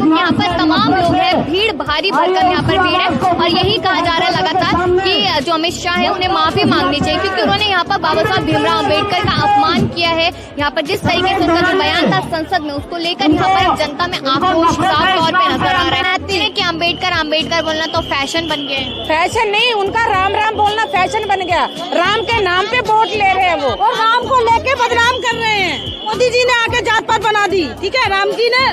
यहाँ पर तमाम लोग हैं, भीड़ भारी भरकम यहाँ पर भीड़ है और यही कहा जा रहा है लगातार कि जो अमित शाह है उन्हें माफी मांगनी चाहिए, क्योंकि उन्होंने यहाँ पर बाबा साहब भीमराव अम्बेडकर का अपमान किया है। यहाँ पर जिस तरीके से उनका जो बयान था संसद में, उसको लेकर यहाँ पर जनता में आक्रोश साफ तौर पे नजर आ रहा है कि अम्बेडकर बोलना तो फैशन बन गया। फैशन नहीं, उनका राम राम बोलना फैशन बन गया। राम के नाम पे वोट ले रहे हैं वो, और राम को लेके बदनाम कर रहे हैं। मोदी जी ने आके जात पात बना दी, ठीक है। राम जी ने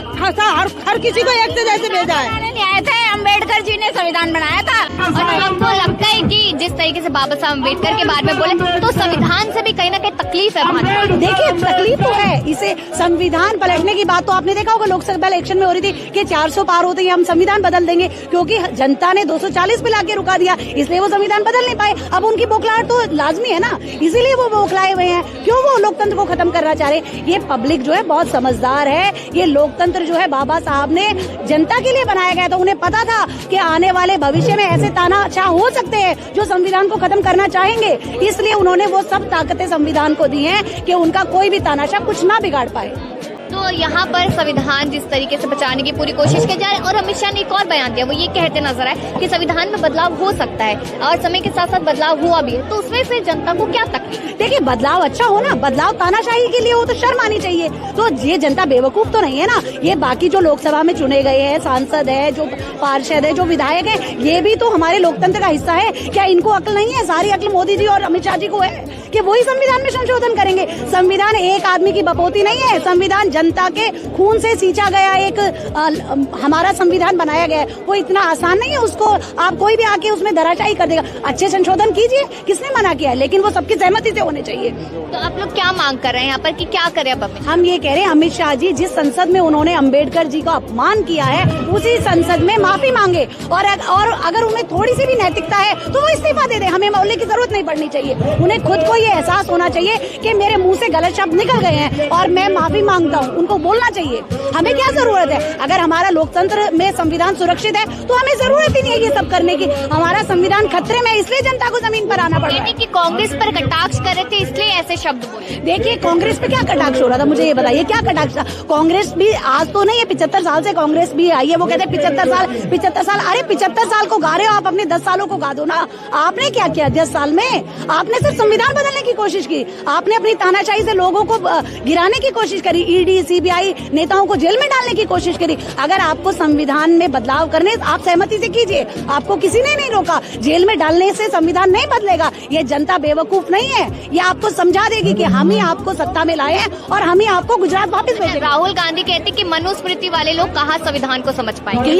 हर किसी को एक से जैसे भेजा है। न्याय थे, अम्बेडकर जी ने संविधान बनाया था। और आपको लगता है कि जिस तरीके से बाबा साहब अम्बेडकर के बारे में बोले तो संविधान से भी कहीं ना कहीं तकलीफ है? देखिए तकलीफ तो है, इसे संविधान पलटने की बात तो आपने देखा होगा, लोकसभा इलेक्शन में हो रही थी कि 400 पार होते ही हम संविधान बदल देंगे, क्योंकि जनता ने 240 पे लाके रुका दिया, इसलिए वो संविधान बदल नहीं पाए। अब उनकी बौखलाहट तो लाजमी है ना, इसीलिए वो बौखलाए हुए हैं। क्यों वो लोकतंत्र को खत्म करना चाह रहे? ये पब्लिक जो है बहुत समझदार है। ये लोकतंत्र जो है बाबा साहब ने जनता के लिए बनाया गया, तो उन्हें पता था कि आने वाले भविष्य में ऐसे तानाशाह हो सकते हैं जो संविधान को खत्म करना चाहेंगे, इसलिए उन्होंने वो सब ताकतें संविधान को दी हैं कि उनका कोई भी तानाशाह कुछ ना बिगाड़ पाए। तो यहाँ पर संविधान जिस तरीके से बचाने की पूरी कोशिश की जा रही है, और अमित शाह ने एक और बयान दिया, वो ये कहते नजर आए कि संविधान में बदलाव हो सकता है और समय के साथ साथ बदलाव हुआ भी है, तो उसमें फिर जनता को क्या तकलीफ? देखिए बदलाव अच्छा हो ना, बदलाव तानाशाही के लिए हो तो शर्म आनी चाहिए। तो ये जनता बेवकूफ तो नहीं है ना, ये बाकी जो लोकसभा में चुने गए हैं सांसद है, जो पार्षद है, जो विधायक है, ये भी तो हमारे लोकतंत्र का हिस्सा है। क्या इनको अक्ल नहीं है? सारी अक्ल मोदी जी और अमित शाह जी को है कि वही संविधान में संशोधन करेंगे। संविधान एक आदमी की बपोती नहीं है, संविधान जनता के खून से सींचा गया एक हमारा संविधान बनाया गया है। वो इतना आसान नहीं है, उसको आप कोई भी आके उसमें धराशायी कर देगा। अच्छे संशोधन कीजिए, किसने मना किया है, लेकिन वो सबकी सहमति से होने चाहिए। तो आप लोग क्या मांग कर रहे हैं यहाँ पर कि क्या करें अब? हम ये कह रहे हैं अमित शाह जी जिस संसद में उन्होंने अम्बेडकर जी का अपमान किया है, उसी संसद में माफी मांगे, और अगर उन्हें थोड़ी सी भी नैतिकता है तो वो इस्तीफा दे दे। हमें मोहल्ले की जरूरत नहीं पड़नी चाहिए। उन्हें खुद को ये एहसास होना चाहिए कि मेरे मुंह से गलत शब्द निकल गए हैं और मैं माफी मांगता हूँ, उनको बोलना चाहिए। हमें क्या जरूरत है? अगर हमारा लोकतंत्र में संविधान सुरक्षित है तो हमें जरूरत ही नहीं है ये सब करने की। हमारा संविधान खतरे में, इसलिए जनता को जमीन पर आना पड़ा है। कि कांग्रेस पर कटाक्ष कर रहे थे इसलिए ऐसे शब्द बोले। देखिए कांग्रेस पे क्या कटाक्ष हो रहा था, मुझे ये बताइए क्या कटाक्ष था? कांग्रेस भी आज तो नहीं है, 75 साल से कांग्रेस भी आई है। वो कहते हैं 75 साल। अरे 75 साल को गा रहे हो आप, अपने 10 सालों को गा दो ना। आपने क्या किया 10 साल में? आपने सिर्फ संविधान बदलने की कोशिश की, आपने अपनी तानाशाही से लोगों को गिराने की कोशिश करी, ईडी सीबीआई नेताओं को जेल में डालने की कोशिश करी। अगर आपको संविधान में बदलाव करने, आप सहमति से कीजिए, आपको किसी ने नहीं रोका। जेल में डालने से संविधान नहीं बदलेगा। ये जनता बेवकूफ नहीं है, ये आपको समझा देगी कि हम ही आपको सत्ता में लाए हैं और हम ही आपको गुजरात वापस भेजेंगे। राहुल गांधी कहते कि मनुस्मृति वाले लोग कहाँ संविधान को समझ पाएंगे?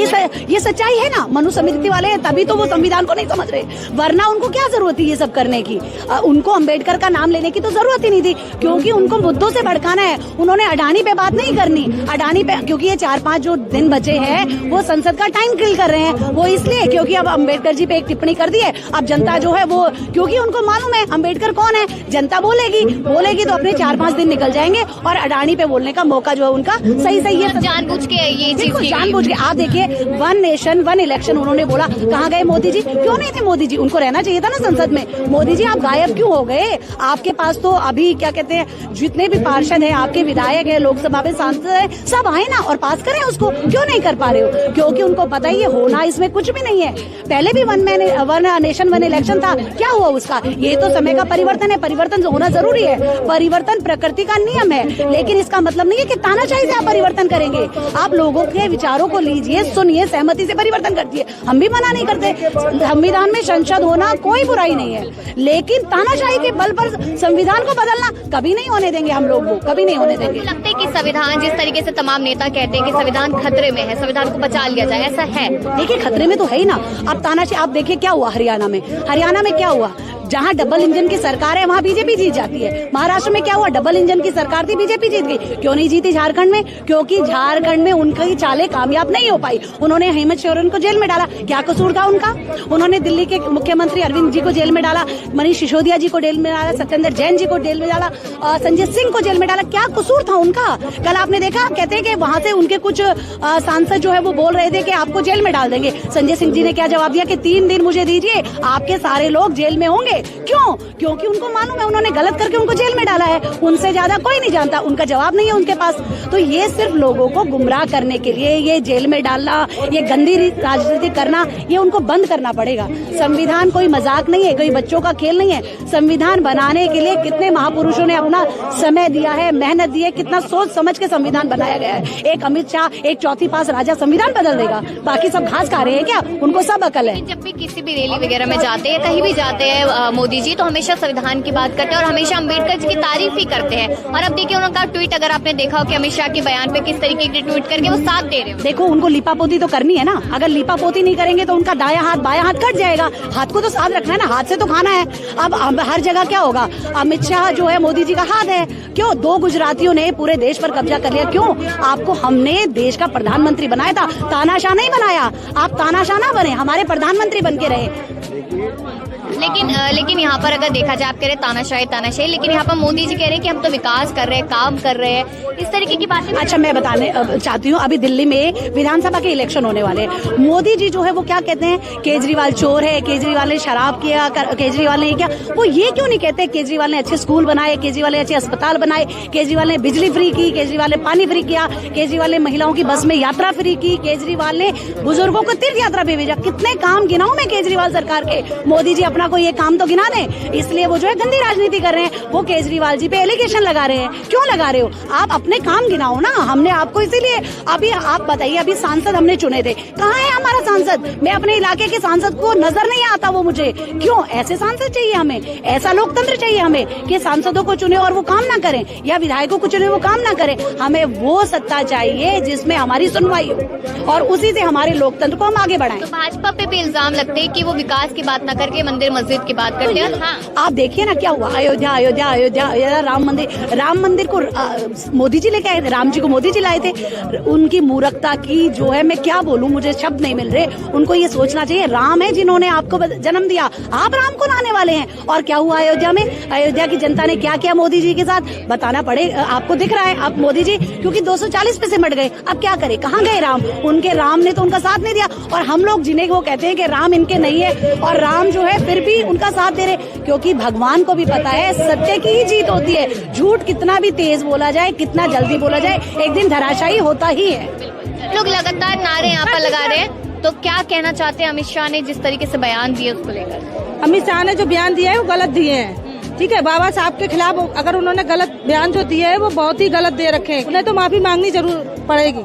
ये सच्चाई है ना, मनुस्मृति वाले हैं तभी तो वो संविधान को नहीं समझ रहे, वरना उनको क्या जरूरत थी ये सब करने की? उनको अम्बेडकर का नाम लेने की तो जरूरत ही नहीं थी, क्योंकि उनको मुद्दों से भड़काना है। उन्होंने अडानी पे बात नहीं करनी, अडानी पे, क्योंकि ये 4-5 जो दिन बचे हैं वो संसद का टाइम किल कर रहे हैं। वो इसलिए क्योंकि अब अम्बेडकर जी पे एक टिप्पणी कर दी है। अब जनता जो है वो, क्योंकि उनको मालूम है अम्बेडकर कौन है, जनता बोलेगी तो अपने 4-5 दिन निकल जाएंगे और अडानी पे बोलने का मौका जो है उनका सही है। जानबूझ के ये चीज, जानबूझ के। आप देखिए 1 नेशन 1 इलेक्शन उन्होंने बोला, कहाँ गए मोदी जी? क्यों नहीं थे मोदी जी? उनको रहना चाहिए था ना संसद में। मोदी जी आप गायब क्यों हो गए? आपके पास तो अभी क्या कहते हैं, जितने भी पार्षद हैं, आपके विधायक है, लोकसभा में सांसद है, सब आए ना और पास करें उसको। क्यों नहीं कर पा रहे हो? क्योंकि उनको पता ही है होना इसमें कुछ भी नहीं है। पहले भी 1 नेशन 1 इलेक्शन था, क्या हुआ उसका? ये तो समय का परिवर्तन है, परिवर्तन होना जरूरी है, परिवर्तन प्रकृति का नियम है, लेकिन इसका मतलब नहीं है कि तानाशाही से आप परिवर्तन करेंगे। आप लोगों के विचारों को लीजिए, सुनिए, सहमति से परिवर्तन करती हम भी मना नहीं करते। संविधान में संशोधन होना कोई बुराई नहीं है, लेकिन तानाशाही के बल पर संविधान को बदलना कभी नहीं होने देंगे। हम लोग वो कभी नहीं होने देंगे। लगता है कि संविधान, जिस तरीके से तमाम नेता कहते हैं कि संविधान खतरे में है, संविधान को बचा लिया जाए, ऐसा है? देखिए खतरे में तो है ही ना। अब तानाशाही, आप देखिए क्या हुआ हरियाणा में क्या हुआ? जहाँ डबल इंजन की सरकार है वहाँ बीजेपी जीत जाती है। महाराष्ट्र में क्या हुआ? डबल इंजन की सरकार थी, बीजेपी जीत गई। क्यों नहीं जीती झारखंड में? क्योंकि झारखंड में उनकी चालें कामयाब नहीं हो पाई। उन्होंने हेमंत सोरेन को जेल में डाला, क्या कसूर था उनका? उन्होंने दिल्ली के मुख्यमंत्री अरविंद जी को जेल में डाला, मनीष सिसोदिया जी को जेल में डाला, सत्येंद्र जैन जी को जेल में डाला, संजय सिंह को जेल में डाला। क्या कसूर था उनका? कल आपने देखा, कहते हैं कि वहाँ से उनके कुछ सांसद जो है वो बोल रहे थे कि आपको जेल में डाल देंगे। संजय सिंह जी ने क्या जवाब दिया कि 3 दिन मुझे दीजिए, आपके सारे लोग जेल में होंगे। क्यों? क्योंकि उनको मालूम है उन्होंने गलत करके उनको जेल में डाला है, उनसे ज्यादा कोई नहीं जानता, उनका जवाब नहीं है उनके पास। तो ये सिर्फ लोगों को गुमराह करने के लिए ये जेल में डालना, ये गंदी राजनीति करना, ये उनको बंद करना पड़ेगा। संविधान कोई मजाक नहीं है, कोई बच्चों का खेल नहीं है। संविधान बनाने के लिए कितने महापुरुषों ने अपना समय दिया है, मेहनत दी है, कितना सोच समझ के संविधान बनाया गया है। एक अमित शाह, एक चौथी पास राजा संविधान बदल देगा? बाकी सब घास खा रहे हैं क्या? उनको सब अकल है। जब भी किसी भी रैली वगैरह में जाते हैं, कहीं भी जाते हैं मोदी जी, तो हमेशा संविधान की बात करते हैं और हमेशा अम्बेडकर जी की तारीफ ही करते हैं। और अब देखिए उनका ट्वीट, अगर आपने देखा हो कि अमित शाह के बयान पे किस तरीके के ट्वीट करके वो साथ दे रहे हो। देखो उनको लिपापोती तो करनी है ना, अगर लिपापोती नहीं करेंगे तो उनका दाया हाथ बाया हाथ कट जाएगा। हाथ को तो साथ रखना है ना, हाथ से तो खाना है। अब हर जगह क्या होगा, अमित शाह जो है मोदी जी का हाथ है। क्यों? 2 गुजरातियों ने पूरे देश पर कब्जा कर लिया। क्यों? आपको हमने देश का प्रधानमंत्री बनाया था, तानाशाह नहीं बनाया। आप तानाशाह ना बने, हमारे प्रधानमंत्री बन के रहे। लेकिन यहाँ पर अगर देखा जाए, आप कह रहे तानाशाही, लेकिन यहाँ पर मोदी जी कह रहे हैं कि हम तो विकास कर रहे हैं, काम कर रहे हैं, इस तरीके की बातें। अच्छा, मैं बताने चाहती हूँ, अभी दिल्ली में विधानसभा के इलेक्शन होने वाले हैं। मोदी जी जो है वो क्या कहते हैं, केजरीवाल चोर है, केजरीवाल ने शराब किया, केजरीवाल ने क्या, वो ये क्यों नहीं कहते केजरीवाल ने अच्छे स्कूल बनाए, केजरीवाल ने अच्छे अस्पताल बनाए, केजरीवाल ने बिजली फ्री की, केजरीवाल ने पानी फ्री किया, केजरीवाल ने महिलाओं की बस में यात्रा फ्री की, केजरीवाल ने बुजुर्गों को तीर्थ यात्रा पे भेजा। कितने काम गिनाऊं मैं केजरीवाल सरकार के? मोदी जी अपना कोई एक काम तो गिना दें। इसलिए वो जो है गंदी राजनीति कर रहे हैं, वो केजरीवाल जी पे एलिगेशन लगा रहे हैं। क्यों लगा रहे हो? आप अपने काम गिनाओ ना। हमने आपको इसीलिए, अभी आप बताइए, अभी सांसद हमने चुने थे, कहाँ है हमारा सांसद? मैं अपने इलाके के सांसद को नजर नहीं आता वो मुझे। क्यों? ऐसे सांसद चाहिए हमें, ऐसा लोकतंत्र चाहिए हमें कि सांसदों को चुने और वो काम ना करें, या विधायकों को चुने वो काम ना करें। हमें वो सत्ता चाहिए जिसमें हमारी सुनवाई हो और उसी से हमारे लोकतंत्र को हम आगे बढ़ाएं। तो भाजपा पे भी इल्जाम लगते हैं कि वो विकास की बात ना करके मंदिर मस्जिद की बात करते हैं। हाँ, आप देखिए ना क्या हुआ, अयोध्या अयोध्या अयोध्या अयोध्या, राम मंदिर को मोदी जी लेके आए थे, राम जी को मोदी जी लाए थे। उनकी मूर्खता की जो है, मैं क्या बोलूं, मुझे शब्द नहीं मिल रहे। उनको ये सोचना चाहिए, राम है जिन्होंने आपको जन्म दिया, आप राम को लाने वाले हैं। और क्या हुआ अयोध्या में? अयोध्या की जनता ने क्या किया मोदी जी के साथ, बताना पड़े, आपको दिख रहा है। अब मोदी जी क्योंकि 240 पे सिमट गए, अब क्या करे, कहाँ गए राम? उनके राम ने तो उनका साथ नहीं दिया। और हम लोग जिन्हें वो कहते हैं कि राम इनके नहीं है, और राम जो है फिर भी उनका साथ दे रहे, क्योंकि भगवान को भी पता है सत्य की ही जीत होती है। झूठ कितना भी तेज बोला जाए, कितना जल्दी बोला जाए, एक दिन धराशायी होता ही है। लोग लगातार नारे यहाँ पर लगा रहे हैं, तो क्या कहना चाहते हैं अमित शाह ने जिस तरीके से बयान दिए उसको लेकर? अमित शाह ने जो बयान दिया है वो गलत दिए हैं। ठीक है, बाबा साहब के खिलाफ अगर उन्होंने गलत बयान जो दिए है वो बहुत ही गलत दे रखे हैं, उन्हें तो माफी मांगनी जरूर पड़ेगी।